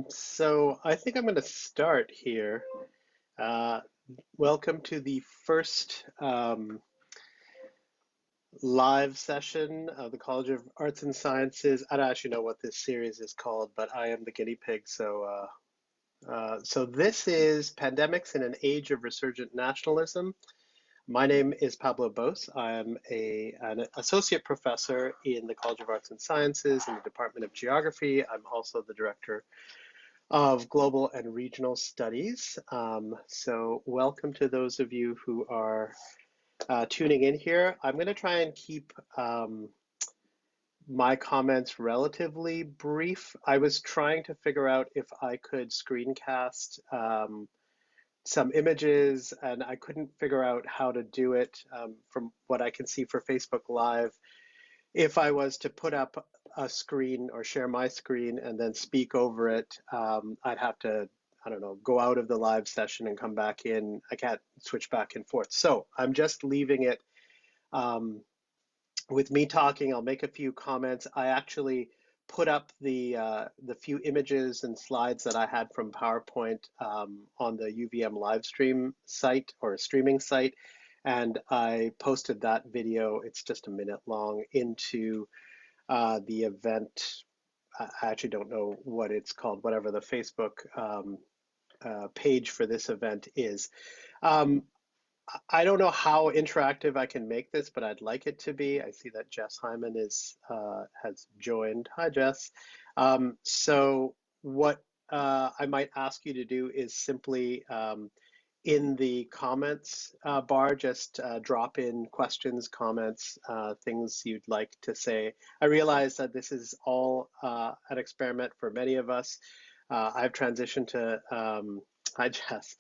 So I think I'm going to start here. Uh, Welcome to the first live session of the College of Arts and Sciences. I don't actually know what this series is called, but I am the guinea pig. So this is Pandemics in an Age of Resurgent Nationalism. My name is Pablo Bose. I am an associate professor in the College of Arts and Sciences in the Department of Geography. I'm also the director of Global and Regional Studies. So welcome to those of you who are tuning in here. I'm going to try and keep my comments relatively brief. I was trying to figure out if I could screencast some images, and I couldn't figure out how to do it from what I can see for Facebook Live. If I was to put up a screen or share my screen and then speak over it, I'd have to, I don't know, go out of the live session and come back in. I can't switch back and forth. So I'm just leaving it with me talking. I'll make a few comments. I actually put up the few images and slides that I had from PowerPoint on the UVM live stream site or streaming site. And I posted that video, it's just a minute long, into the event. I actually don't know what it's called, whatever the Facebook page for this event is. I don't know how interactive I can make this, but I'd like it to be. I see that Jess Hyman has joined. Hi, Jess. So what I might ask you to do is simply in the comments bar, just drop in questions, comments, things you'd like to say. I realize that this is all an experiment for many of us. I've transitioned to, hi Jess,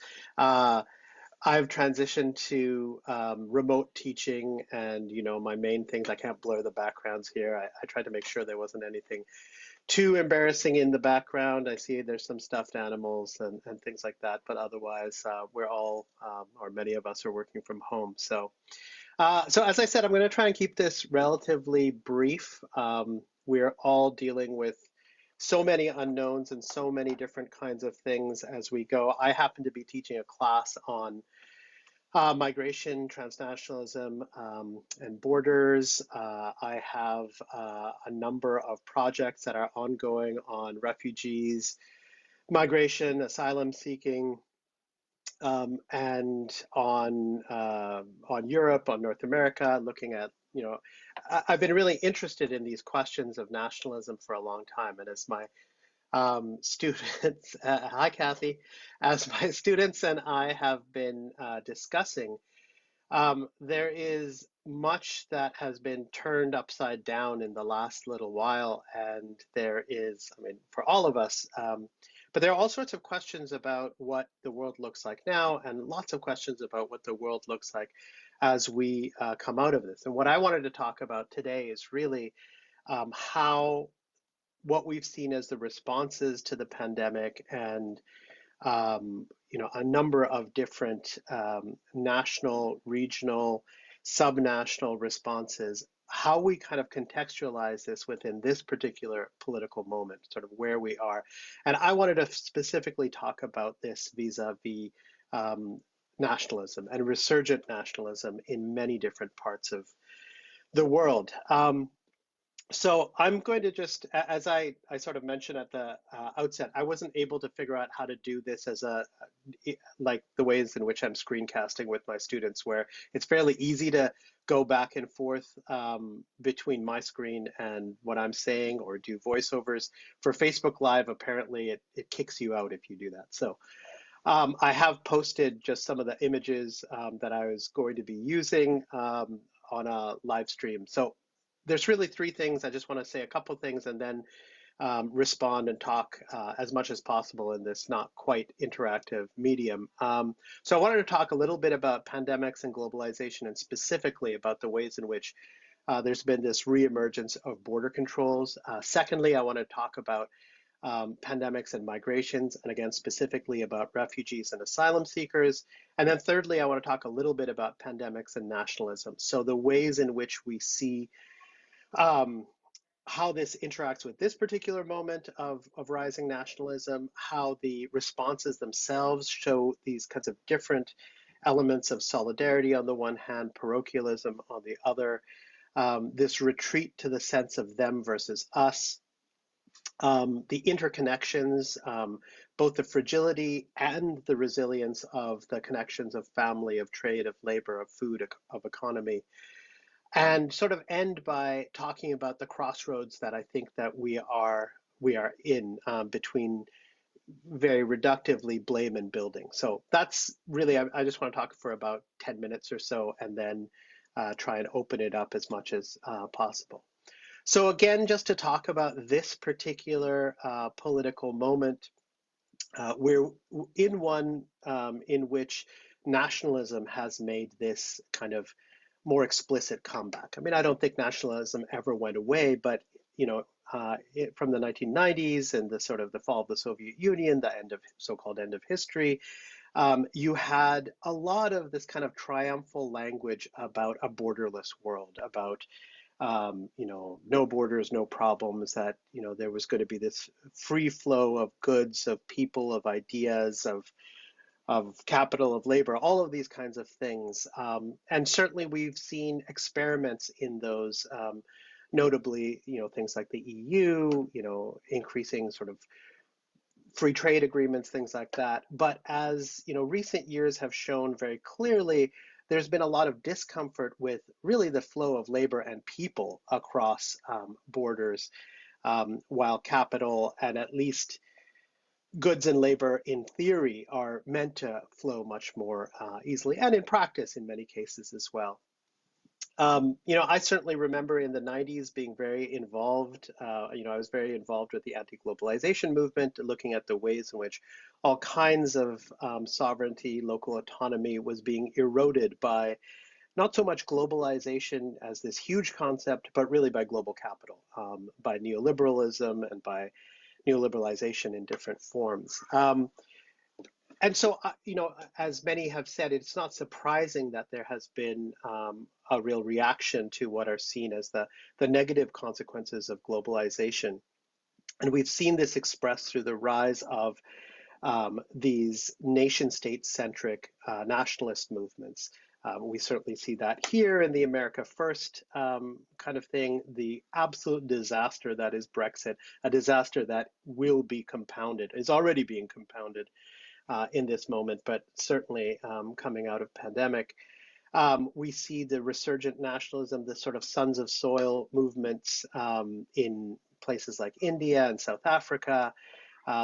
I've transitioned to remote teaching, and my main things, I can't blur the backgrounds here. I tried to make sure there wasn't anything too embarrassing in the background. I see there's some stuffed animals and things like that, but otherwise we're all, or many of us are working from home. So as I said, I'm going to try and keep this relatively brief. We're all dealing with so many unknowns and so many different kinds of things as we go. I happen to be teaching a class on migration, transnationalism, and borders. I have a number of projects that are ongoing on refugees, migration, asylum seeking, and on Europe, on North America, looking at, I've been really interested in these questions of nationalism for a long time. And as my students, hi Kathy, as my students and I have been discussing, there is much that has been turned upside down in the last little while, and there is, I mean, for all of us, but there are all sorts of questions about what the world looks like now, and lots of questions about what the world looks like as we come out of this. And what I wanted to talk about today is really how what we've seen as the responses to the pandemic and a number of different national, regional, subnational responses, how we kind of contextualize this within this particular political moment, sort of where we are. And I wanted to specifically talk about this vis-a-vis nationalism and resurgent nationalism in many different parts of the world. So I'm going to just, as I sort of mentioned at the outset, I wasn't able to figure out how to do this as like the ways in which I'm screencasting with my students, where it's fairly easy to go back and forth between my screen and what I'm saying or do voiceovers. For Facebook Live, apparently it kicks you out if you do that. So I have posted just some of the images that I was going to be using on a live stream. So there's really three things. I just want to say a couple things and then respond and talk as much as possible in this not quite interactive medium. So I wanted to talk a little bit about pandemics and globalization, and specifically about the ways in which there's been this reemergence of border controls. Secondly, I want to talk about pandemics and migrations, and again, specifically about refugees and asylum seekers. And then thirdly, I want to talk a little bit about pandemics and nationalism. So the ways in which we see how this interacts with this particular moment of rising nationalism, how the responses themselves show these kinds of different elements of solidarity on the one hand, parochialism on the other, this retreat to the sense of them versus us, the interconnections, both the fragility and the resilience of the connections of family, of trade, of labor, of food, of economy, and sort of end by talking about the crossroads that I think that we are in, between very reductively blame and building. So that's really, I just want to talk for about 10 minutes or so, and then try and open it up as much as possible. So again, just to talk about this particular political moment, we're in one in which nationalism has made this kind of more explicit comeback. I mean, I don't think nationalism ever went away, but you know, from the 1990s and the sort of the fall of the Soviet Union, the end of so-called end of history, you had a lot of this kind of triumphal language about a borderless world, about no borders, no problems, that, there was going to be this free flow of goods, of people, of ideas, of capital, of labor, all of these kinds of things. And certainly we've seen experiments in those, notably, things like the EU, increasing sort of free trade agreements, things like that. But as recent years have shown very clearly, there's been a lot of discomfort with really the flow of labor and people across borders, while capital and at least goods and labor in theory are meant to flow much more easily, and in practice in many cases as well. I certainly remember in the 90s being very involved. I was very involved with the anti-globalization movement, looking at the ways in which all kinds of sovereignty, local autonomy was being eroded by not so much globalization as this huge concept, but really by global capital, by neoliberalism and by neoliberalization in different forms. And so, as many have said, it's not surprising that there has been a real reaction to what are seen as the negative consequences of globalization. And we've seen this expressed through the rise of these nation state centric nationalist movements. We certainly see that here in the America First kind of thing, the absolute disaster that is Brexit, a disaster that will be compounded, is already being compounded in this moment, but certainly coming out of pandemic. We see the resurgent nationalism, the sort of sons of soil movements in places like India and South Africa,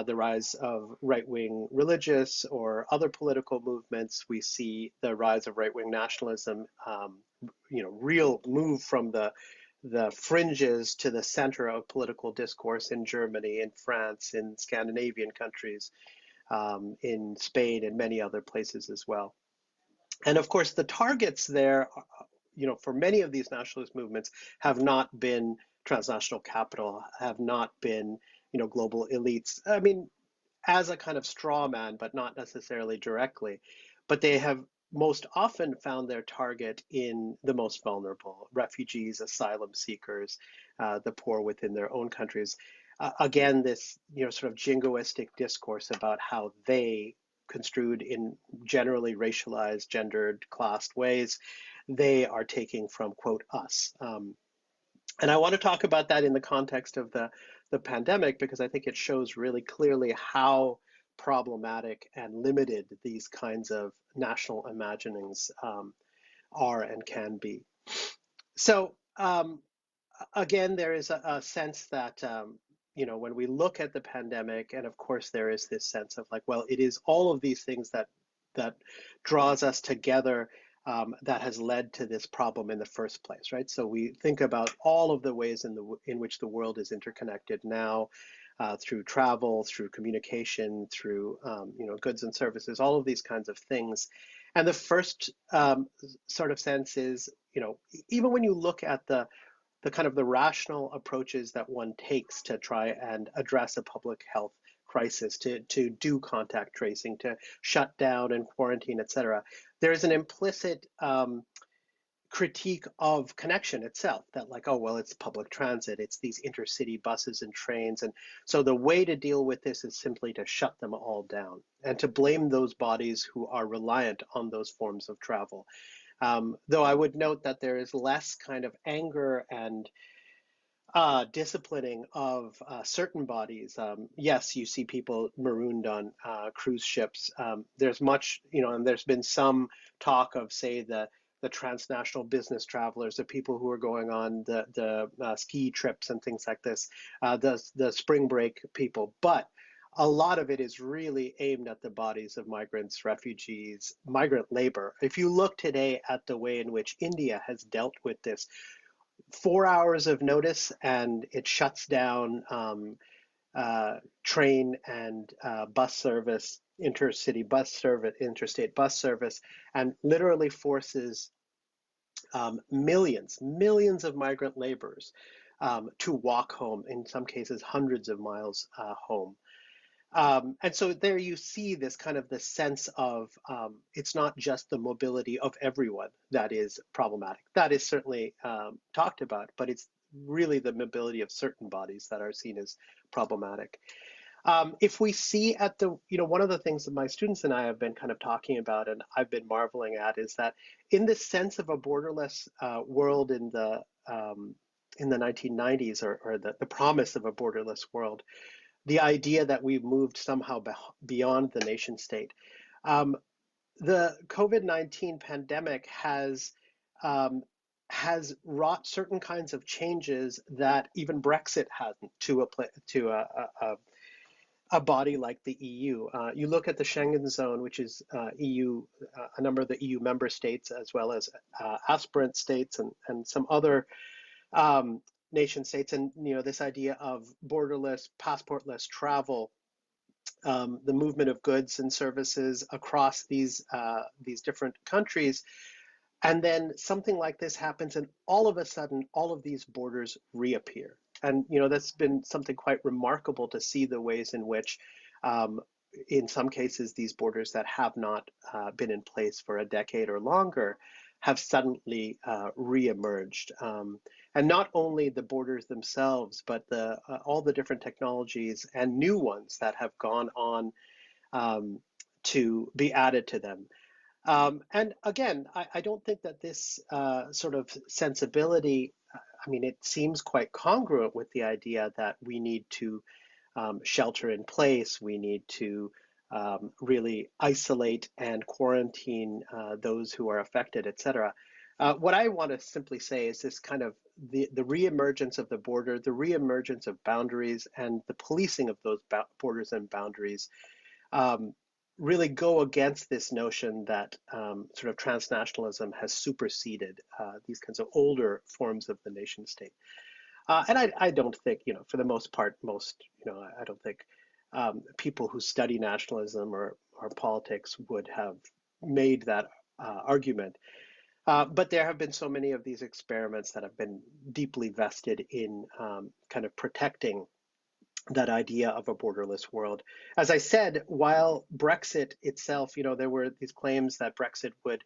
the rise of right-wing religious or other political movements. We see the rise of right-wing nationalism, real move from the fringes to the center of political discourse in Germany, in France, in Scandinavian countries, in Spain and many other places as well. And of course, the targets there, for many of these nationalist movements have not been transnational capital, have not been, global elites. I mean, as a kind of straw man, but not necessarily directly. But they have most often found their target in the most vulnerable, refugees, asylum seekers, the poor within their own countries. Again, this sort of jingoistic discourse about how they, construed in generally racialized, gendered, classed ways, they are taking from, quote, us. And I want to talk about that in the context of the pandemic, because I think it shows really clearly how problematic and limited these kinds of national imaginings are and can be. So again, there is a sense that when we look at the pandemic, and of course there is this sense of like, well, it is all of these things that draws us together, that has led to this problem in the first place, right? So we think about all of the ways in which the world is interconnected now, through travel, through communication, through goods and services, all of these kinds of things. And the first sort of sense is, even when you look at the kind of the rational approaches that one takes to try and address a public health crisis, to do contact tracing, to shut down and quarantine, et cetera, there's an implicit critique of connection itself, that like, oh, well, it's public transit, it's these intercity buses and trains. And so the way to deal with this is simply to shut them all down and to blame those bodies who are reliant on those forms of travel. Though I would note that there is less kind of anger and disciplining of certain bodies. Yes, you see people marooned on cruise ships. There's much, and there's been some talk of, say, the transnational business travelers, the people who are going on the ski trips and things like this, the spring break people. But a lot of it is really aimed at the bodies of migrants, refugees, migrant labor. If you look today at the way in which India has dealt with this, 4 hours of notice and it shuts down train and bus service, intercity bus service, interstate bus service, and literally forces millions of migrant laborers to walk home, in some cases hundreds of miles home. And so there you see this kind of the sense of it's not just the mobility of everyone that is problematic. That is certainly talked about, but it's really the mobility of certain bodies that are seen as problematic. If we see at the, one of the things that my students and I have been kind of talking about and I've been marveling at is that in the sense of a borderless world in the 1990s, or the promise of a borderless world, the idea that we've moved somehow beyond the nation state. The COVID-19 pandemic has wrought certain kinds of changes that even Brexit hasn't to a body like the EU. You look at the Schengen zone, which is EU, a number of the EU member states, as well as aspirant states and some other nation states, and this idea of borderless, passportless travel, the movement of goods and services across these different countries, and then something like this happens, and all of a sudden, all of these borders reappear. And that's been something quite remarkable to see the ways in which, in some cases, these borders that have not been in place for a decade or longer have suddenly reemerged. And not only the borders themselves, but all the different technologies and new ones that have gone on to be added to them. And again, I don't think that this sort of sensibility, it seems quite congruent with the idea that we need to shelter in place, we need to really isolate and quarantine those who are affected, et cetera. What I want to simply say is this kind of the reemergence of the border, the reemergence of boundaries, and the policing of those borders and boundaries really go against this notion that sort of transnationalism has superseded these kinds of older forms of the nation state. And I don't think, for the most part, I don't think people who study nationalism or politics would have made that argument. But there have been so many of these experiments that have been deeply vested in kind of protecting that idea of a borderless world. As I said, while Brexit itself, there were these claims that Brexit would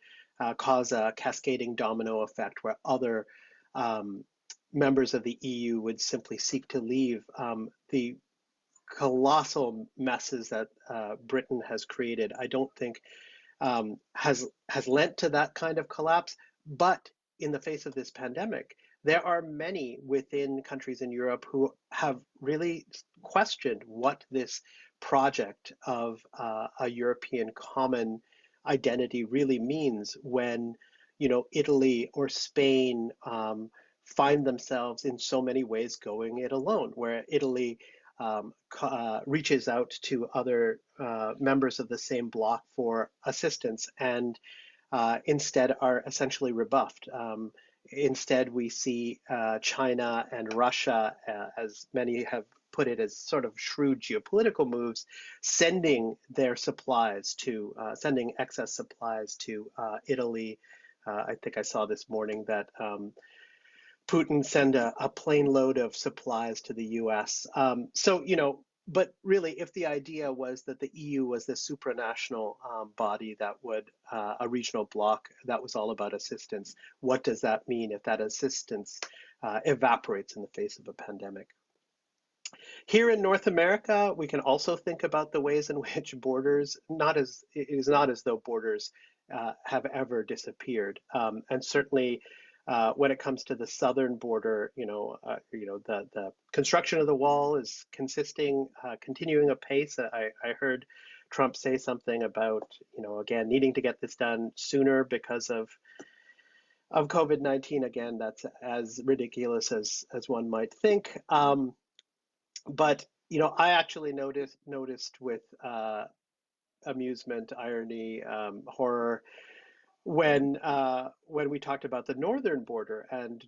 cause a cascading domino effect where other members of the EU would simply seek to leave. The colossal messes that Britain has created, I don't think has lent to that kind of collapse. But in the face of this pandemic, there are many within countries in Europe who have really questioned what this project of a European common identity really means when, Italy or Spain find themselves in so many ways going it alone, where Italy reaches out to other members of the same bloc for assistance and instead are essentially rebuffed. Instead, we see China and Russia, as many have put it, as sort of shrewd geopolitical moves, sending their supplies to, sending excess supplies to Italy. I think I saw this morning that Putin sent a plane load of supplies to the US. So, but really, if the idea was that the EU was this supranational body that would, a regional bloc that was all about assistance, what does that mean if that assistance evaporates in the face of a pandemic? Here in North America, we can also think about the ways in which borders, it is not as though borders have ever disappeared. And certainly when it comes to the southern border, the construction of the wall is continuing apace. I heard Trump say something about, again, needing to get this done sooner because of COVID-19. Again, that's as ridiculous as one might think. But I actually noticed with amusement, irony, horror when we talked about the northern border, and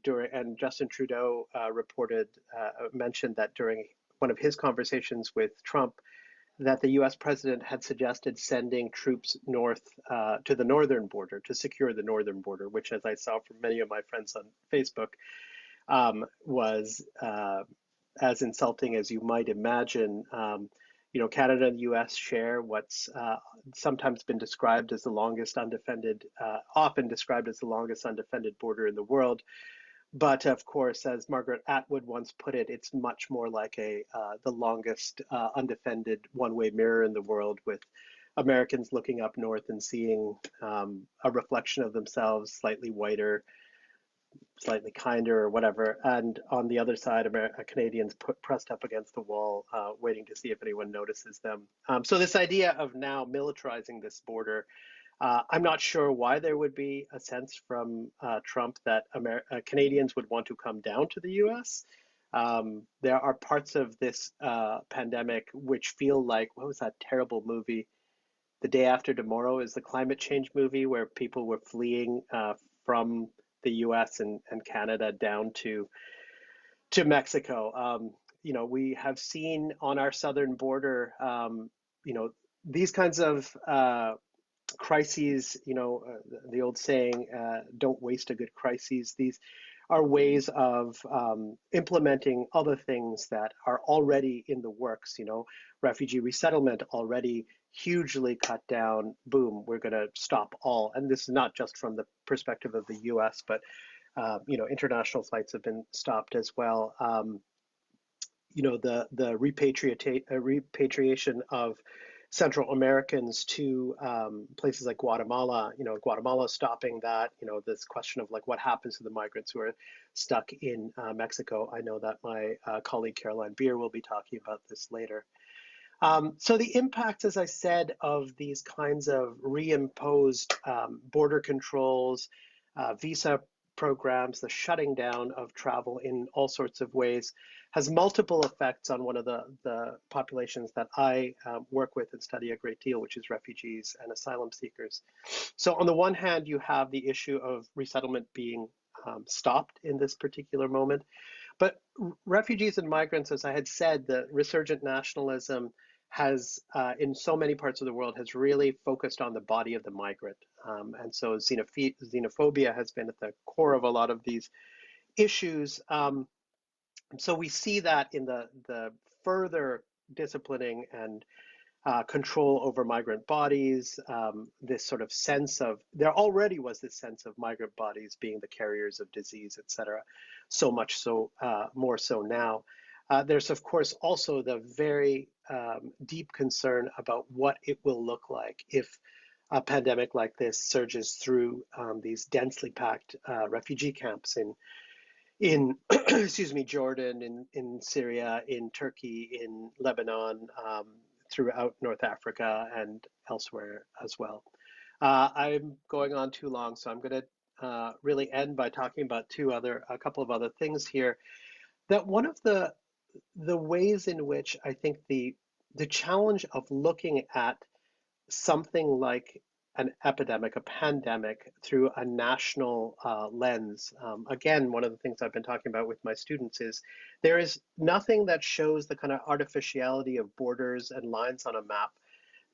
Justin Trudeau mentioned that during one of his conversations with Trump, that the U.S. president had suggested sending troops north to the northern border to secure the northern border, which, as I saw from many of my friends on Facebook, was as insulting as you might imagine. Canada and the U.S. share what's sometimes been described as the longest undefended, often described as the longest undefended border in the world. But of course, as Margaret Atwood once put it, it's much more like the longest undefended one-way mirror in the world, with Americans looking up north and seeing a reflection of themselves, slightly whiter, slightly kinder, or whatever, and on the other side, Canadians pressed up against the wall, waiting to see if anyone notices them. So this idea of now militarizing this border, I'm not sure why there would be a sense from Trump that Canadians would want to come down to the U.S. There are parts of this pandemic which feel like, what was that terrible movie? The Day After Tomorrow is the climate change movie where people were fleeing from the U.S. and Canada down to Mexico. We have seen on our southern border, these kinds of crises. The old saying, "Don't waste a good crisis." These are ways of implementing other things that are already in the works. Refugee resettlement already hugely cut down. Boom, we're going to stop all. And this is not just from the perspective of the U.S., but international flights have been stopped as well. The repatriation of Central Americans to places like Guatemala, Guatemala stopping that, this question of like what happens to the migrants who are stuck in Mexico. I know that my colleague Caroline Beer will be talking about this later. So the impacts, as I said, of these kinds of reimposed border controls, visa programs, the shutting down of travel in all sorts of ways, has multiple effects on one of the populations that I work with and study a great deal, which is refugees and asylum seekers. So on the one hand, you have the issue of resettlement being stopped in this particular moment. But refugees and migrants, as I had said, the resurgent nationalism has, in so many parts of the world, has really focused on the body of the migrant. And so xenophobia has been at the core of a lot of these issues. So we see that in the further disciplining and control over migrant bodies, this sort of sense of, there already was this sense of migrant bodies being the carriers of disease, et cetera, so much so, more so now. There's, of course, also the very deep concern about what it will look like if a pandemic like this surges through these densely packed refugee camps in excuse me, Jordan, in Syria, in Turkey, in Lebanon, throughout North Africa and elsewhere as well. I'm going on too long, so I'm going to really end by talking about a couple of other things here. That one of the ways in which I think the challenge of looking at something like an epidemic, a pandemic, through a national lens. Again, one of the things I've been talking about with my students is there is nothing that shows the kind of artificiality of borders and lines on a map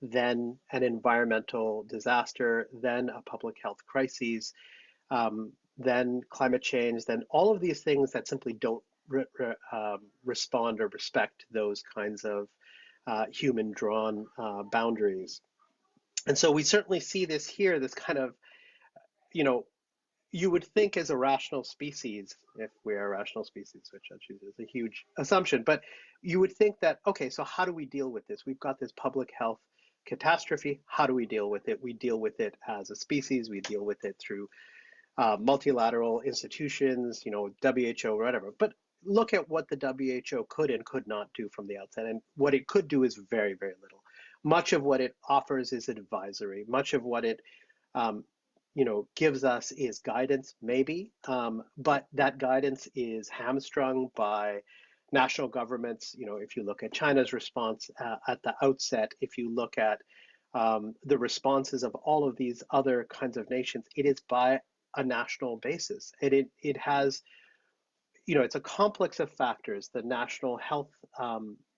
than an environmental disaster, then a public health crisis, then climate change, then all of these things that simply don't respond or respect those kinds of human-drawn boundaries. And so we certainly see this here, this kind of, you know, you would think as a rational species, if we are a rational species, which actually is a huge assumption, but you would think that, okay, so how do we deal with this? We've got this public health catastrophe. How do we deal with it? We deal with it as a species. We deal with it through multilateral institutions, you know, WHO, or whatever. But look at what the WHO could and could not do from the outset. And what it could do is very, very little. Much of what it offers is advisory. Much of what it you know, gives us is guidance, maybe, but that guidance is hamstrung by national governments. You know, if you look at China's response at the outset, if you look at the responses of all of these other kinds of nations, it is by a national basis. It has, you know, it's a complex of factors, the national health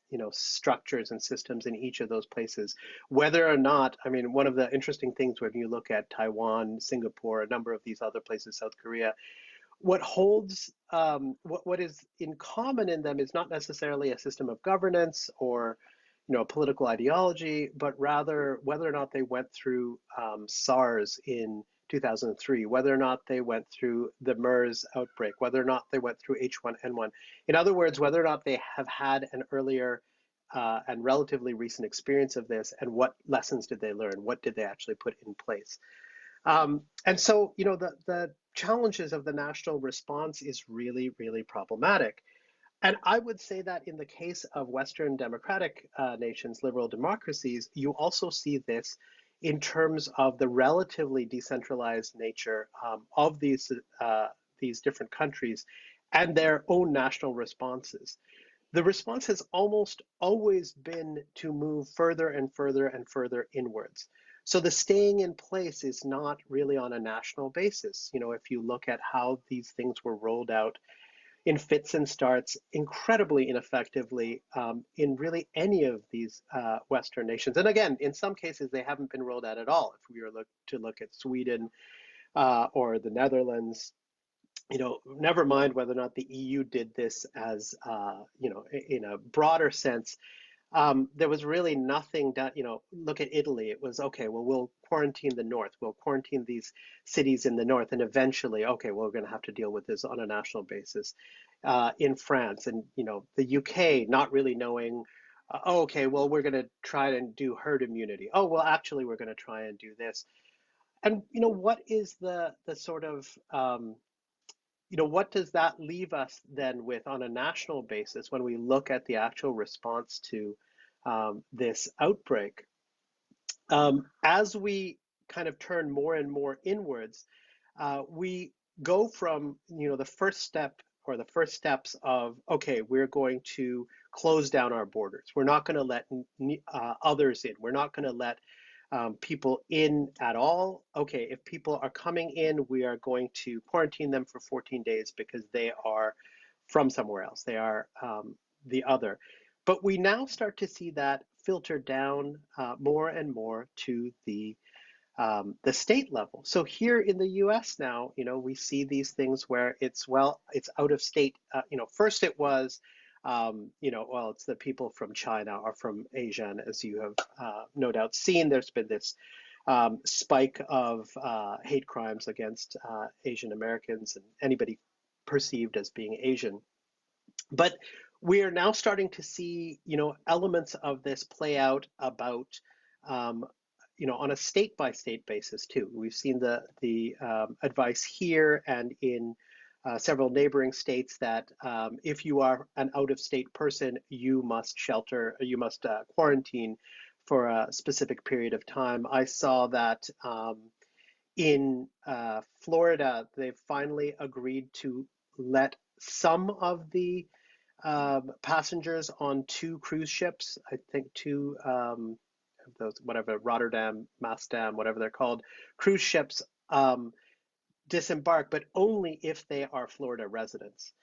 you know, structures and systems in each of those places, whether or not, I mean, one of the interesting things when you look at Taiwan, Singapore, a number of these other places, South Korea, what holds, what is in common in them is not necessarily a system of governance or, you know, a political ideology, but rather whether or not they went through SARS in 2003, whether or not they went through the MERS outbreak, whether or not they went through H1N1. In other words, whether or not they have had an earlier and relatively recent experience of this, and what lessons did they learn? What did they actually put in place? And so, you know, the challenges of the national response is really, really problematic. And I would say that in the case of Western democratic nations, liberal democracies, you also see this in terms of the relatively decentralized nature of these different countries and their own national responses. The response has almost always been to move further and further and further inwards. So the staying in place is not really on a national basis. You know, if you look at how these things were rolled out in fits and starts, incredibly ineffectively in really any of these Western nations. And again, in some cases, they haven't been rolled out at all. If we were to look at Sweden or the Netherlands, you know, never mind whether or not the EU did this as, you know, in a broader sense. There was really nothing that, you know, look at Italy. It was, okay, well, we'll quarantine the north. We'll quarantine these cities in the north. And eventually, okay, well, we're going to have to deal with this on a national basis. In France and, you know, the UK, not really knowing, oh, okay, well, we're going to try and do herd immunity. Oh, well, actually, we're going to try and do this. And, you know, what is the sort of, you know, what does that leave us then with on a national basis when we look at the actual response to this outbreak? As we kind of turn more and more inwards, we go from, you know, the first step or the first steps of, okay, we're going to close down our borders. We're not going to let others in. We're not going to let people in at all. Okay, if people are coming in, we are going to quarantine them for 14 days because they are from somewhere else. They are the other. But we now start to see that filter down more and more to the state level. So here in the US now, you know, we see these things where it's, well, it's out of state. You know, first it was, you know, well, it's the people from China or from Asia. And as you have no doubt seen, there's been this spike of hate crimes against Asian Americans and anybody perceived as being Asian. But we are now starting to see, you know, elements of this play out about, you know, on a state by state basis too. We've seen the advice here and in several neighboring states that if you are an out-of-state person, you must shelter, you must quarantine for a specific period of time. I saw that in Florida, they've finally agreed to let some of the passengers on two cruise ships, I think two those, whatever, Rotterdam, Amsterdam, whatever they're called, cruise ships disembark, but only if they are Florida residents.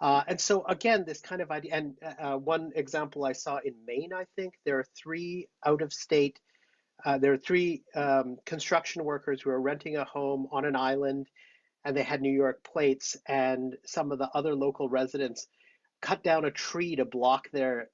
And so again, this kind of idea, and one example I saw in Maine, I think, there are three out-of-state, there are three construction workers who are renting a home on an island, and they had New York plates, and some of the other local residents cut down a tree to block their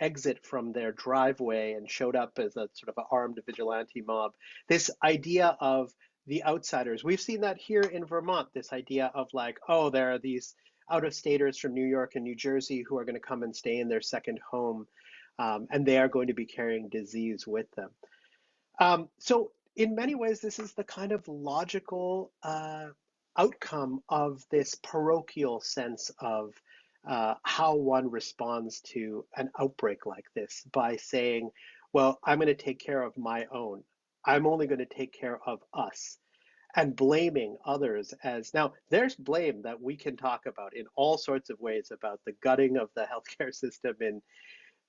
exit from their driveway and showed up as a sort of an armed vigilante mob. This idea of the outsiders. We've seen that here in Vermont, this idea of like, oh, there are these out-of-staters from New York and New Jersey who are going to come and stay in their second home, and they are going to be carrying disease with them. So in many ways, this is the kind of logical outcome of this parochial sense of how one responds to an outbreak like this by saying, well, I'm going to take care of my own. I'm only going to take care of us, and blaming others. As now there's blame that we can talk about in all sorts of ways about the gutting of the healthcare system in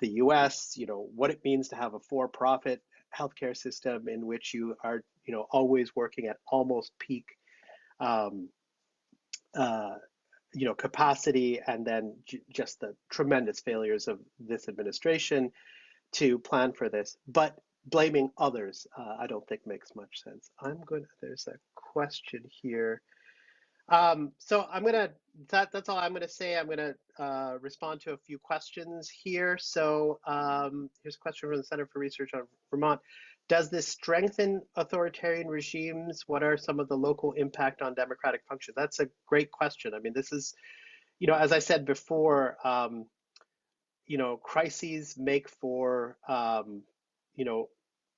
the US, what it means to have a for-profit healthcare system in which you are, always working at almost peak um, uh, capacity, and then just the tremendous failures of this administration to plan for this. But blaming others, I don't think makes much sense. There's a question here. So that's all I'm gonna say. I'm gonna respond to a few questions here. So here's a question from the Center for Research on Vermont. Does this strengthen authoritarian regimes? What are some of the local impact on democratic function? That's a great question. I mean, this is, as I said before, crises make for,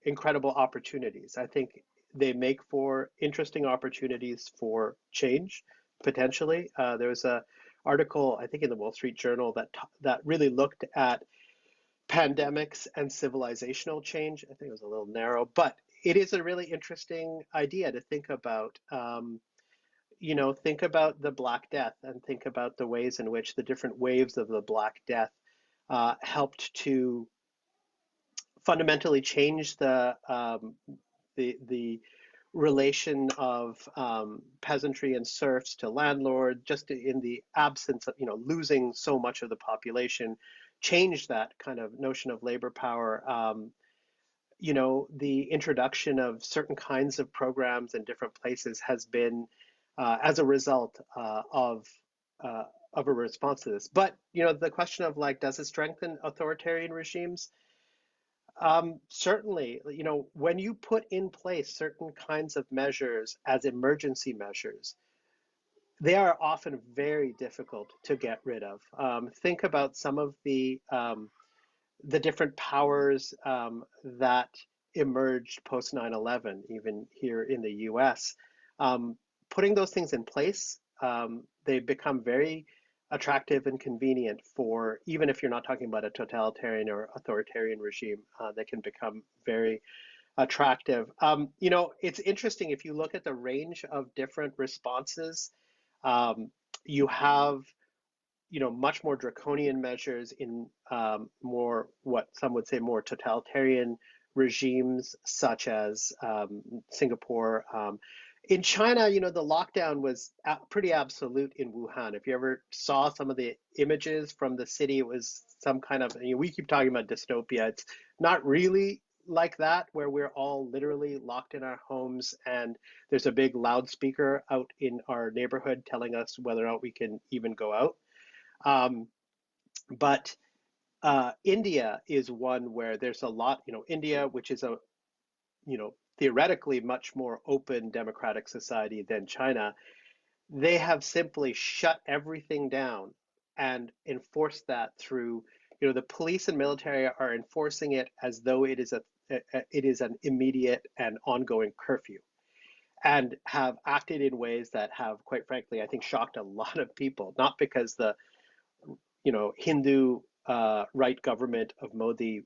incredible opportunities. I think they make for interesting opportunities for change, potentially. There was an article, I think, in the Wall Street Journal that really looked at pandemics and civilizational change. I think it was a little narrow, but it is a really interesting idea to think about. Think about the Black Death and think about the ways in which the different waves of the Black Death helped to fundamentally change the relation of peasantry and serfs to landlord, just in the absence of losing so much of the population, changed that kind of notion of labor power. The introduction of certain kinds of programs in different places has been as a result uh, of a response to this. But the question of like, does it strengthen authoritarian regimes? Certainly, when you put in place certain kinds of measures as emergency measures, they are often very difficult to get rid of. Think about some of the different powers that emerged post 9/11, even here in the US. Putting those things in place, they become very attractive and convenient for, even if you're not talking about a totalitarian or authoritarian regime, they can become very attractive. It's interesting if you look at the range of different responses. You have much more draconian measures in more what some would say more totalitarian regimes, such as Singapore. In China, the lockdown was pretty absolute in Wuhan. If you ever saw some of the images from the city, it was some kind of, we keep talking about dystopia. It's not really like that, where we're all literally locked in our homes and there's a big loudspeaker out in our neighborhood telling us whether or not we can even go out. But India is one where there's a lot, India, which is a, theoretically much more open democratic society than China, they have simply shut everything down and enforced that through, the police and military are enforcing it as though it is an immediate and ongoing curfew, and have acted in ways that have, quite frankly, I think shocked a lot of people, not because the Hindu right government of Modi,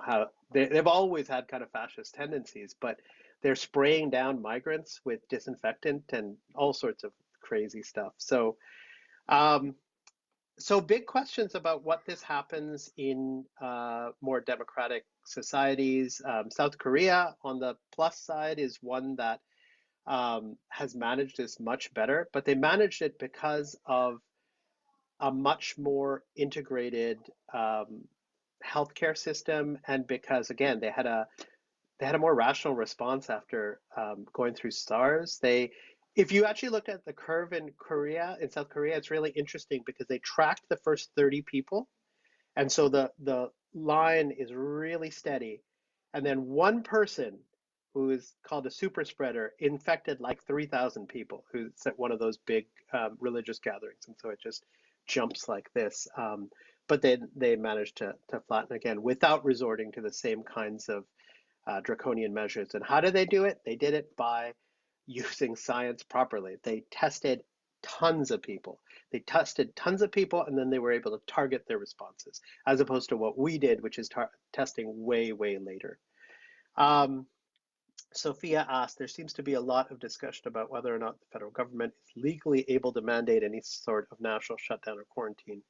how they've always had kind of fascist tendencies, but they're spraying down migrants with disinfectant and all sorts of crazy stuff. Um, so big questions about what this happens in more democratic societies. South Korea, on the plus side, is one that has managed this much better, but they managed it because of a much more integrated healthcare system, and because again they had a more rational response after going through SARS. They If you actually looked at the curve in South Korea, it's really interesting because they tracked the first 30 people. And so the line is really steady. And then one person who is called a super spreader infected like 3,000 people who's at one of those big religious gatherings. And so it just jumps like this. But they managed to flatten again without resorting to the same kinds of draconian measures. And how did they do it? They did it by using science properly. They tested tons of people. They tested tons of people, and then they were able to target their responses, as opposed to what we did, which is testing way, way later. Um, Sophia asked, there seems to be a lot of discussion about whether or not the federal government is legally able to mandate any sort of national shutdown or quarantine.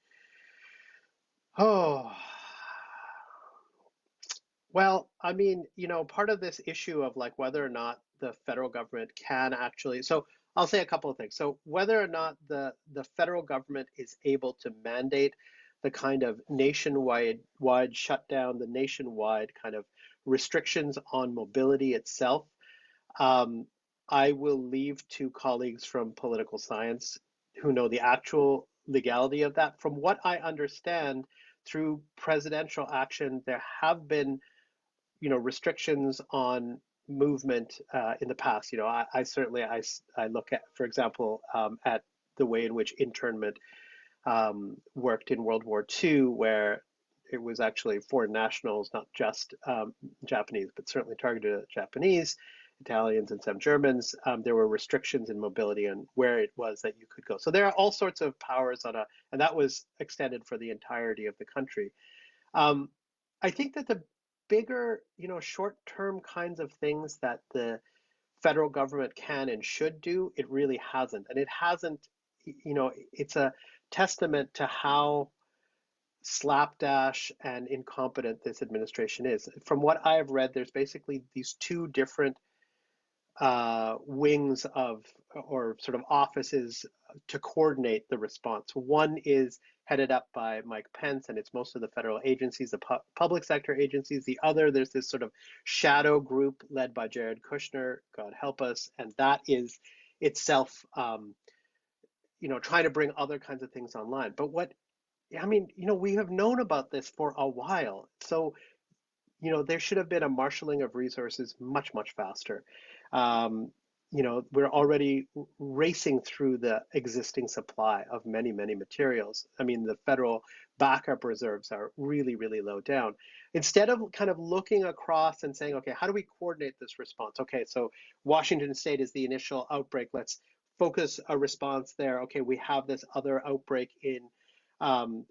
Oh, well, I mean, part of this issue of like whether or not the federal government can actually, so I'll say a couple of things. So whether or not the federal government is able to mandate the kind of nationwide shutdown, the nationwide kind of restrictions on mobility itself, um, I will leave to colleagues from political science who know the actual legality of that. From what I understand, through presidential action, there have been restrictions on movement in the past. I certainly I look at, for example, at the way in which internment worked in World War II, where it was actually foreign nationals, not just Japanese, but certainly targeted at Japanese, Italians, and some Germans. There were restrictions in mobility and where it was that you could go. So there are all sorts of powers and that was extended for the entirety of the country. Um, I think that the bigger, short-term kinds of things that the federal government can and should do, it really hasn't. And it hasn't, it's a testament to how slapdash and incompetent this administration is. From what I have read, there's basically these two different wings of or sort of offices to coordinate the response. One is headed up by Mike Pence, and it's most of the federal agencies, the public sector agencies. The other, there's this sort of shadow group led by Jared Kushner, God help us, and that is itself, trying to bring other kinds of things online. But we have known about this for a while. So there should have been a marshaling of resources much, much faster. Um, we're already racing through the existing supply of many, many materials. I mean, the federal backup reserves are really, really low down. Instead of kind of looking across and saying, okay, how do we coordinate this response? Okay, so Washington State is the initial outbreak. Let's focus a response there. Okay, we have this other outbreak in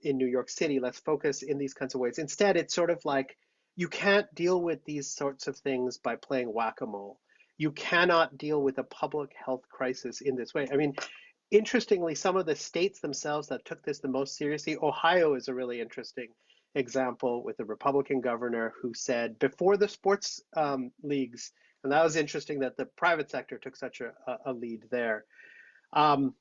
New York City. Let's focus in these kinds of ways. Instead, it's sort of like, you can't deal with these sorts of things by playing whack-a-mole. You cannot deal with a public health crisis in this way. I mean, interestingly, some of the states themselves that took this the most seriously, Ohio is a really interesting example with a Republican governor who said before the sports leagues, and that was interesting that the private sector took such a lead there. Um,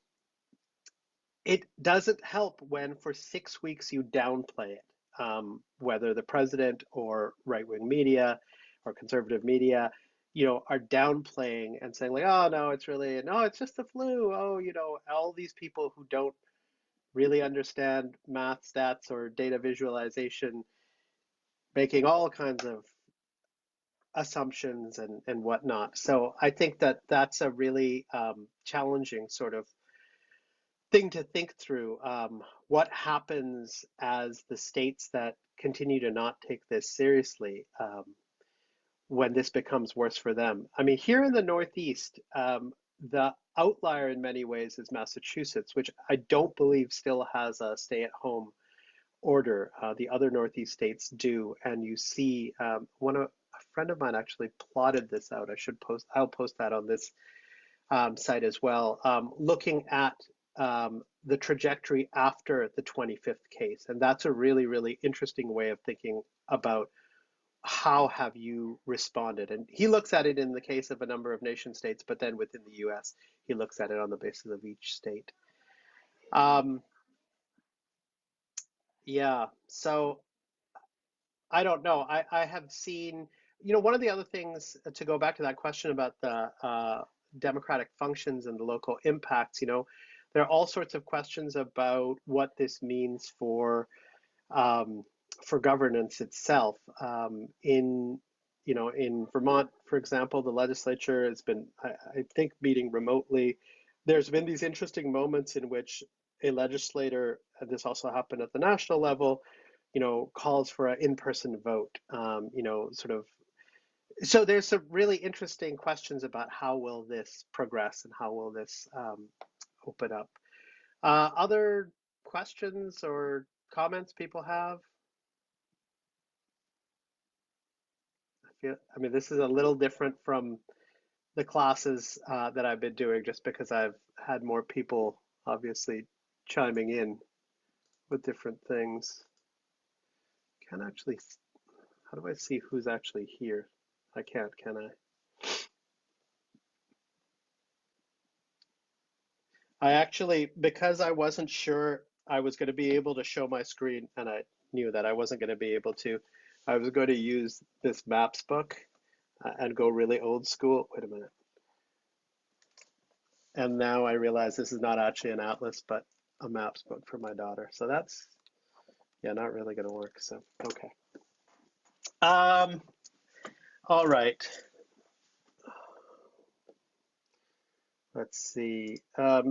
it doesn't help when for 6 weeks you downplay it, whether the president or right-wing media or conservative media, are downplaying and saying like, oh no, it's just the flu. Oh, all these people who don't really understand math, stats, or data visualization, making all kinds of assumptions and whatnot. So I think that that's a really challenging sort of thing to think through. What happens as the states that continue to not take this seriously when this becomes worse for them? I mean, here in the Northeast, the outlier in many ways is Massachusetts, which I don't believe still has a stay-at-home order. The other Northeast states do, and you see a friend of mine actually plotted this out. I'll post that on this site as well, looking at the trajectory after the 25th case. And that's a really, really interesting way of thinking about how have you responded. And he looks at it in the case of a number of nation states, but then within the US, he looks at it on the basis of each state. Um, yeah, so I don't know. I have seen, one of the other things to go back to that question about democratic functions and the local impacts, there are all sorts of questions about what this means um, for governance itself. In Vermont, for example, the legislature has been, I think, meeting remotely. There's been these interesting moments in which a legislator, and this also happened at the national level, calls for an in-person vote. Sort of. So there's some really interesting questions about how will this progress and how will this open up. Other questions or comments people have? I mean, this is a little different from the classes that I've been doing just because I've had more people obviously chiming in with different things. Can't actually, how do I see who's actually here? I can't, can I? I actually, because I wasn't sure I was going to be able to show my screen, and I knew that I wasn't going to be able to, I was going to use this maps book and go really old school. Wait a minute. And now I realize this is not actually an atlas, but a maps book for my daughter. So that's, yeah, not really going to work. So, okay. Um, all right. Let's see.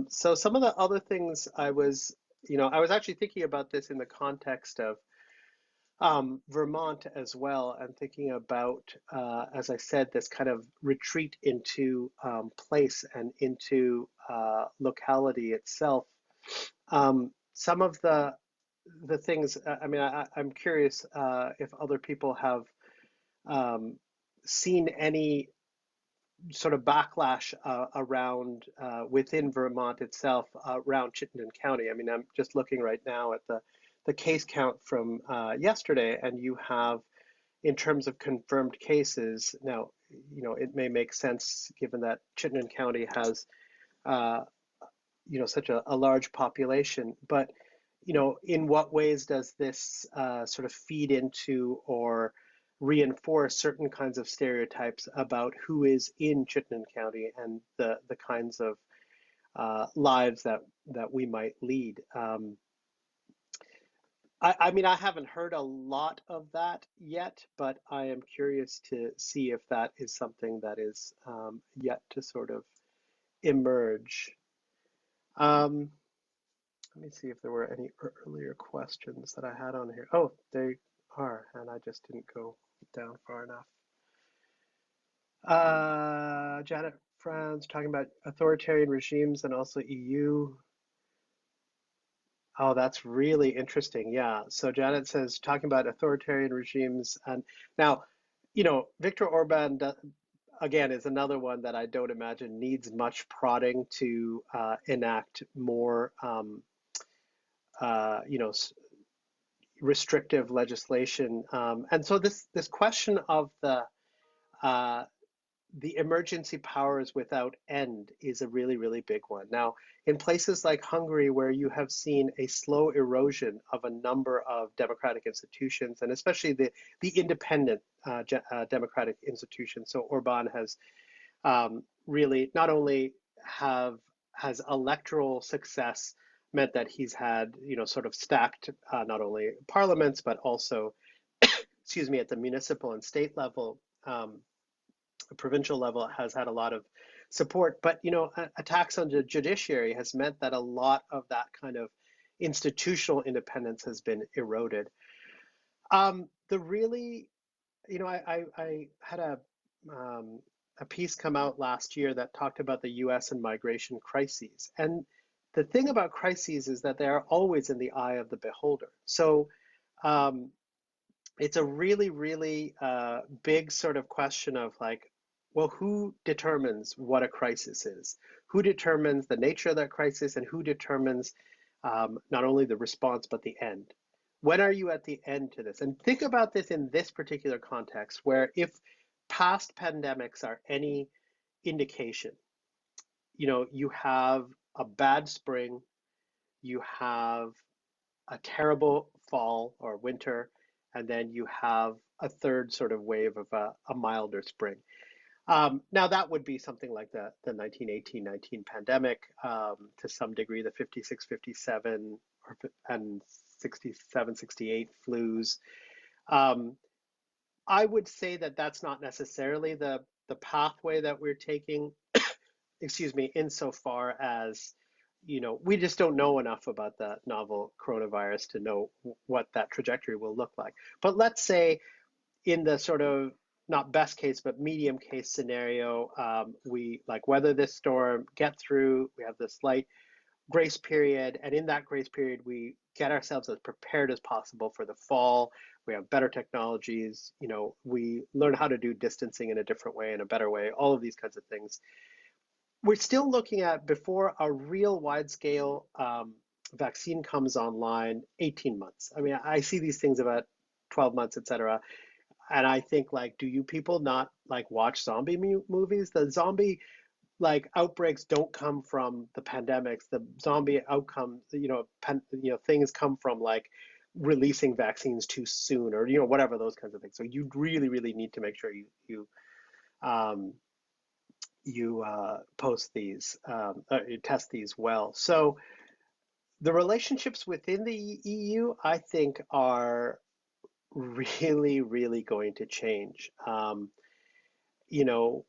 So some of the other things I was actually thinking about this in the context of Vermont as well, and thinking about, as I said, this kind of retreat into place and into locality itself. Some of the things, I mean, I'm curious if other people have um, seen any sort of backlash around within Vermont itself around Chittenden County. I mean, I'm just looking right now at the case count from yesterday, and you have, in terms of confirmed cases, now, it may make sense given that Chittenden County has, uh, such a large population, but, in what ways does this sort of feed into or reinforce certain kinds of stereotypes about who is in Chittenden County and the kinds of lives that we might lead? I mean, I haven't heard a lot of that yet, but I am curious to see if that is something that is yet to sort of emerge. Um, Let me see if there were any earlier questions that I had on here. Oh, they are, and I just didn't go down far enough. Janet Franz talking about authoritarian regimes and also EU. Oh, that's really interesting. Yeah. So Janet says talking about authoritarian regimes, and now, Viktor Orban again is another one that I don't imagine needs much prodding to enact more, uh, you know, restrictive legislation. And so this question of uh, the emergency powers without end is a really, really big one. Now, in places like Hungary, where you have seen a slow erosion of a number of democratic institutions, and especially the independent democratic institutions, so Orban has really not only have has electoral success meant that he's had, sort of stacked not only parliaments but also, excuse me, at the municipal and state level, provincial level has had a lot of support. But attacks on the judiciary has meant that a lot of that kind of institutional independence has been eroded. The really, I had a piece come out last year that talked about the US and migration crises. And the thing about crises is that they are always in the eye of the beholder. So um, it's a really, really big sort of question of like, well, who determines what a crisis is? Who determines the nature of that crisis, and who determines not only the response but the end? When are you at the end to this? And think about this in this particular context, where if past pandemics are any indication, you have a bad spring, you have a terrible fall or winter, and then you have a third sort of wave of a milder spring. Now that would be something like the 1918-19 pandemic, to some degree, the 56, 57 and 67, 68 flus. Um, I would say that that's not necessarily the pathway that we're taking, excuse me, insofar as, we just don't know enough about the novel coronavirus to know what that trajectory will look like. But let's say in the sort of not best case, but medium case scenario, we like weather this storm, get through, we have this light grace period, and in that grace period, we get ourselves as prepared as possible for the fall. We have better technologies, we learn how to do distancing in a different way, in a better way, all of these kinds of things. We're still looking at, before a real wide scale vaccine comes online, 18 months. I mean, I see these things about 12 months, et cetera. And I think, like, do you people not like watch zombie movies? The zombie like outbreaks don't come from the pandemics. The zombie outcomes, things come from like releasing vaccines too soon, or whatever, those kinds of things. So you really, really need to make sure um, you post these, you test these well. So the relationships within the EU, I think, are really, really going to change. You know,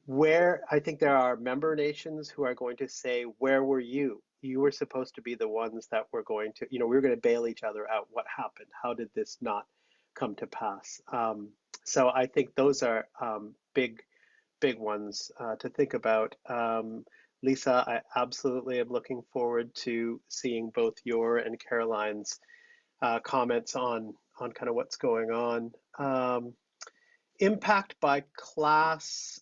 where I think there are member nations who are going to say, where were you? You were supposed to be the ones that were going to, we were going to bail each other out. What happened? How did this not come to pass? So I think those are big, big ones to think about. Lisa, I absolutely am looking forward to seeing both your and Caroline's comments on kind of what's going on. Impact by class.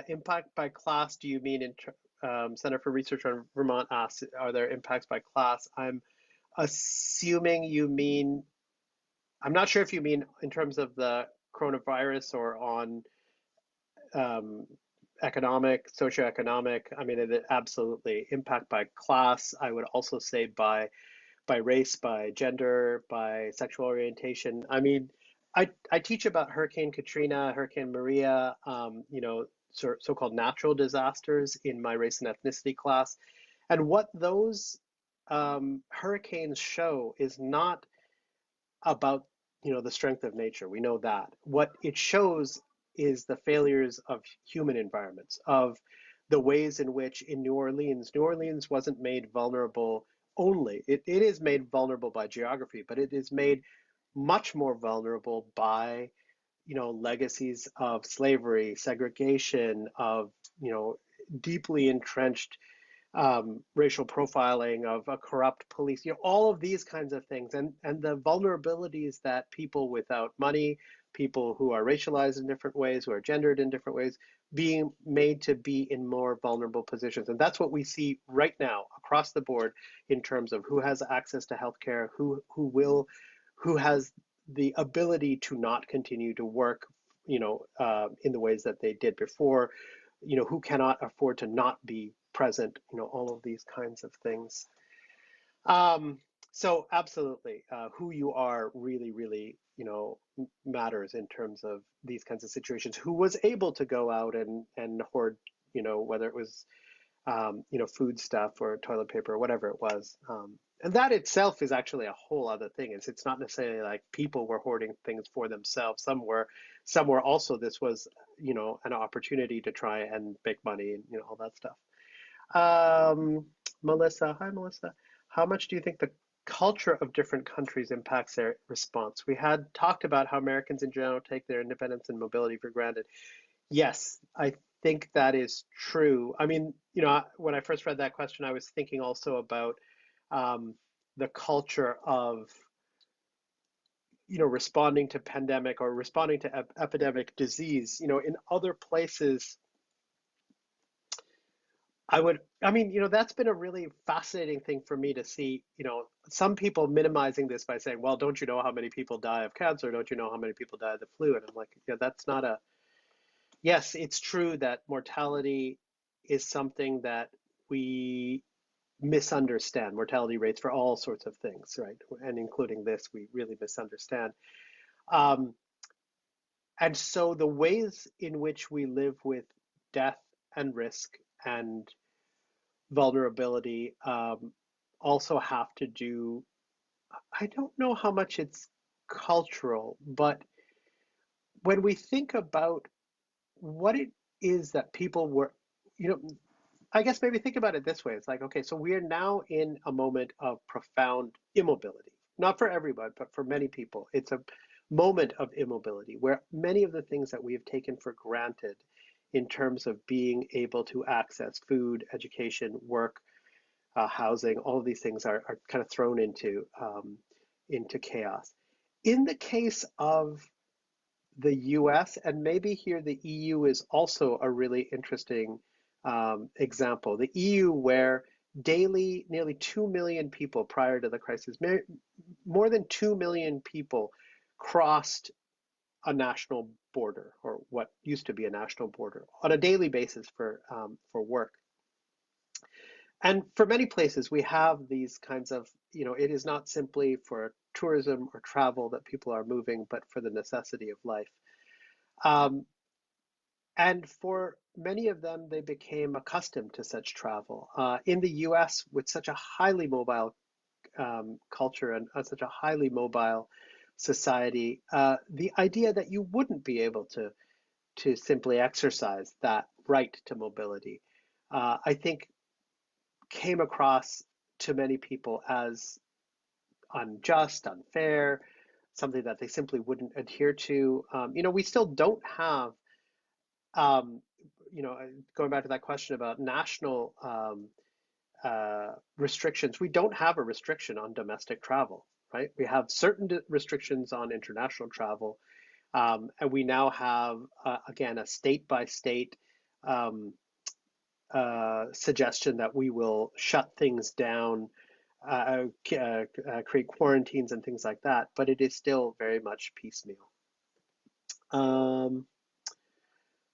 Impact by class. Do you mean in Center for Research on Vermont asks, are there impacts by class? I'm assuming you mean. I'm not sure if you mean in terms of the coronavirus or on um, economic, socioeconomic. I mean, it absolutely impact by class. I would also say by race, by gender, by sexual orientation. I mean, I teach about Hurricane Katrina, Hurricane Maria, so-called natural disasters in my race and ethnicity class. And what those hurricanes show is not about, the strength of nature. We know that. What it shows is the failures of human environments, of the ways in which in New Orleans wasn't made vulnerable only. It is made vulnerable by geography, but it is made much more vulnerable by, legacies of slavery, segregation, of, deeply entrenched racial profiling, of a corrupt police, all of these kinds of things, and the vulnerabilities that people without money, people who are racialized in different ways, who are gendered in different ways, being made to be in more vulnerable positions. And that's what we see right now across the board in terms of who has access to healthcare, who has the ability to not continue to work, in the ways that they did before, who cannot afford to not be present, all of these kinds of things. Um, so absolutely, who you are really, really, matters in terms of these kinds of situations. Who was able to go out and hoard, whether it was, food stuff or toilet paper or whatever it was. And that itself is actually a whole other thing. It's not necessarily like people were hoarding things for themselves. Some were also, this was, an opportunity to try and make money and, all that stuff. Melissa, hi Melissa. How much do you think the culture of different countries impacts their response? We had talked about how Americans in general take their independence and mobility for granted. Yes, I think that is true. I mean, when I first read that question, I was thinking also about um, the culture of, responding to pandemic or responding to epidemic disease. In other places, I mean, that's been a really fascinating thing for me to see, some people minimizing this by saying, well, don't you know how many people die of cancer? Don't you know how many people die of the flu? And I'm like, yeah, that's not a, yes, it's true that mortality is something that we misunderstand. Mortality rates for all sorts of things, right? And including this, we really misunderstand. Um, And so the ways in which we live with death and risk and vulnerability also have to do, I don't know how much it's cultural, but when we think about what it is that people were, you know, I guess maybe think about it this way. It's like, okay, so we are now in a moment of profound immobility. Not for everyone, but for many people. It's a moment of immobility where many of the things that we have taken for granted in terms of being able to access food, education, work, housing, all of these things are kind of thrown into chaos. In the case of the US, and maybe here the EU is also a really interesting example. The EU, where daily nearly 2 million people prior to the crisis, more than 2 million people crossed a national border, or what used to be a national border, on a daily basis for work. And for many places, we have these kinds of, it is not simply for tourism or travel that people are moving, but for the necessity of life. Um, and for many of them, they became accustomed to such travel. In the US, with such a highly mobile culture and such a highly mobile society, the idea that you wouldn't be able to simply exercise that right to mobility, I think came across to many people as unjust, unfair, something that they simply wouldn't adhere to. We still don't have, um, going back to that question about national restrictions, we don't have a restriction on domestic travel, right? We have certain restrictions on international travel, and we now have, again, a state by state suggestion that we will shut things down, create quarantines and things like that, but it is still very much piecemeal. Um,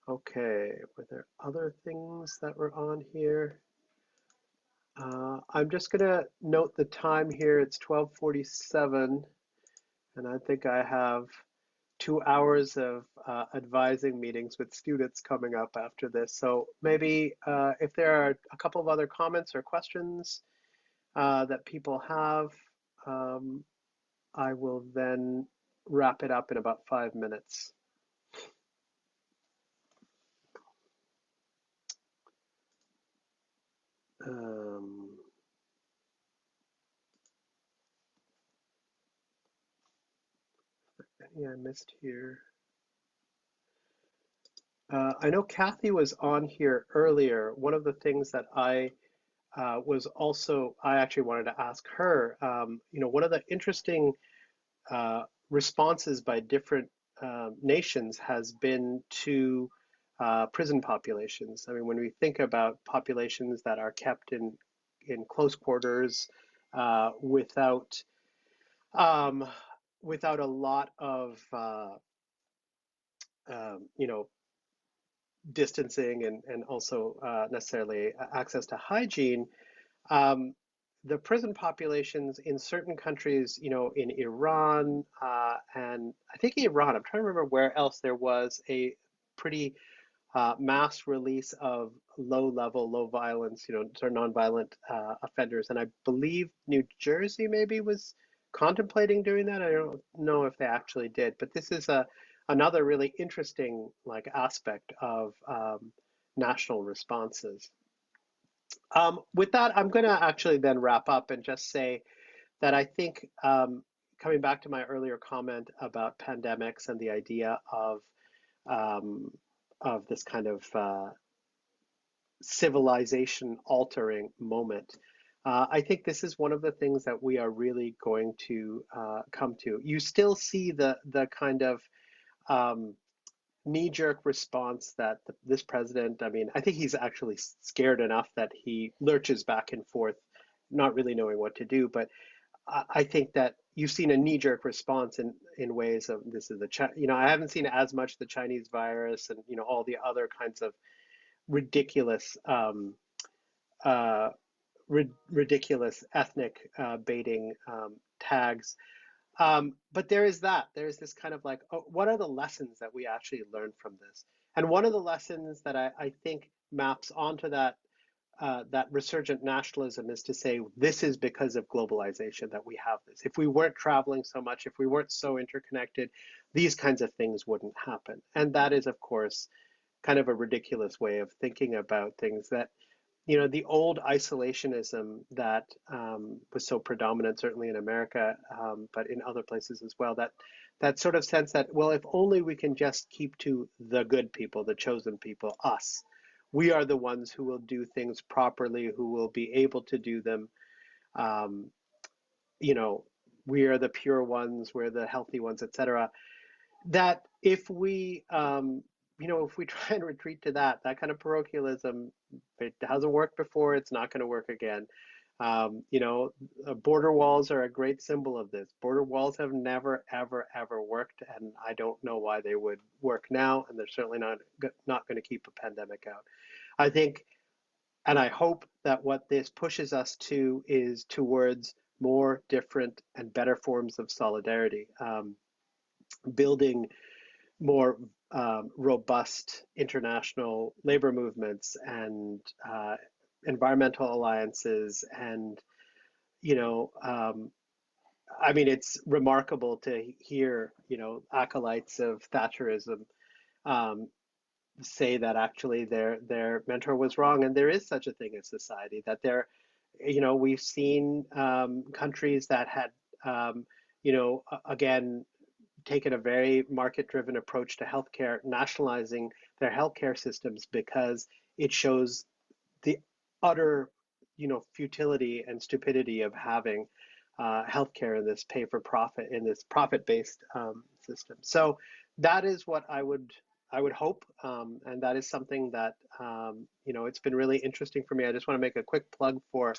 okay, were there other things that were on here? I'm just going to note the time here. It's 12:47, and I think I have 2 hours of advising meetings with students coming up after this. So maybe if there are a couple of other comments or questions that people have, um, I will then wrap it up in about 5 minutes. Um, any I missed here? I know Kathy was on here earlier. One of the things that I actually wanted to ask her, one of the interesting responses by different nations has been to prison populations. I mean, when we think about populations that are kept in close quarters without without a lot of distancing and also necessarily access to hygiene, um, the prison populations in certain countries, in Iran and I think Iran, I'm trying to remember where else there was a pretty mass release of low level, low violence, sort of nonviolent offenders. And I believe New Jersey maybe was contemplating doing that. I don't know if they actually did, but this is another really interesting aspect of national responses. With that, I'm going to actually then wrap up and just say that I think, coming back to my earlier comment about pandemics and the idea um, of this kind of civilization altering moment, I think this is one of the things that we are really going to come to. You still see the kind of um, knee-jerk response that this president, I mean, I think he's actually scared enough that he lurches back and forth, not really knowing what to do. But I think that you've seen a knee-jerk response in ways of this is I haven't seen as much the Chinese virus and all the other kinds of ridiculous uh, ridiculous ethnic baiting tags. But there is that. There is this kind of like, oh, what are the lessons that we actually learned from this? And one of the lessons that I think maps onto that resurgent nationalism is to say this is because of globalization that we have this. If we weren't traveling so much, if we weren't so interconnected, these kinds of things wouldn't happen. And that is, of course, kind of a ridiculous way of thinking about things that, the old isolationism that was so predominant, certainly in America, but in other places as well, that sort of sense that, well, if only we can just keep to the good people, the chosen people, us, we are the ones who will do things properly, who will be able to do them. Um, you know, we are the pure ones, we're the healthy ones, etc. That if we try and retreat to that kind of parochialism, it hasn't worked before, it's not going to work again. Border walls are a great symbol of this. Border walls have never, ever, ever worked, and I don't know why they would work now, and they're certainly not going to keep a pandemic out. I think, and I hope that what this pushes us to is towards more different and better forms of solidarity, building more robust international labor movements and environmental alliances. And, you know, um, I mean, it's remarkable to hear, acolytes of Thatcherism um, say that actually their mentor was wrong, and there is such a thing as society. That we've seen countries that had, again, taken a very market-driven approach to healthcare, nationalizing their healthcare systems because it shows the utter, futility and stupidity of having healthcare in this pay-for-profit, in this profit-based system. So that is what I would hope, and that is something that it's been really interesting for me. I just want to make a quick plug for.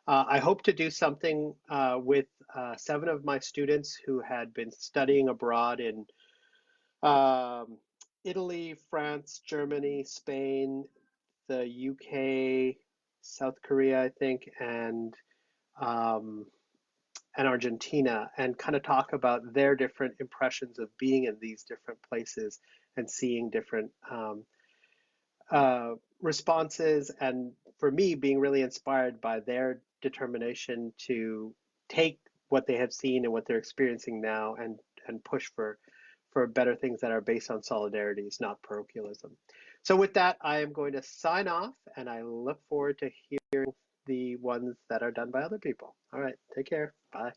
I hope to do something with 7 of my students who had been studying abroad in um, Italy, France, Germany, Spain, the UK, South Korea, I think, um, and Argentina, and kind of talk about their different impressions of being in these different places and seeing different responses, and for me, being really inspired by their determination to take what they have seen and what they're experiencing now and push for better things that are based on solidarities, not parochialism. So with that, I am going to sign off, and I look forward to hearing the ones that are done by other people. All right, take care. Bye.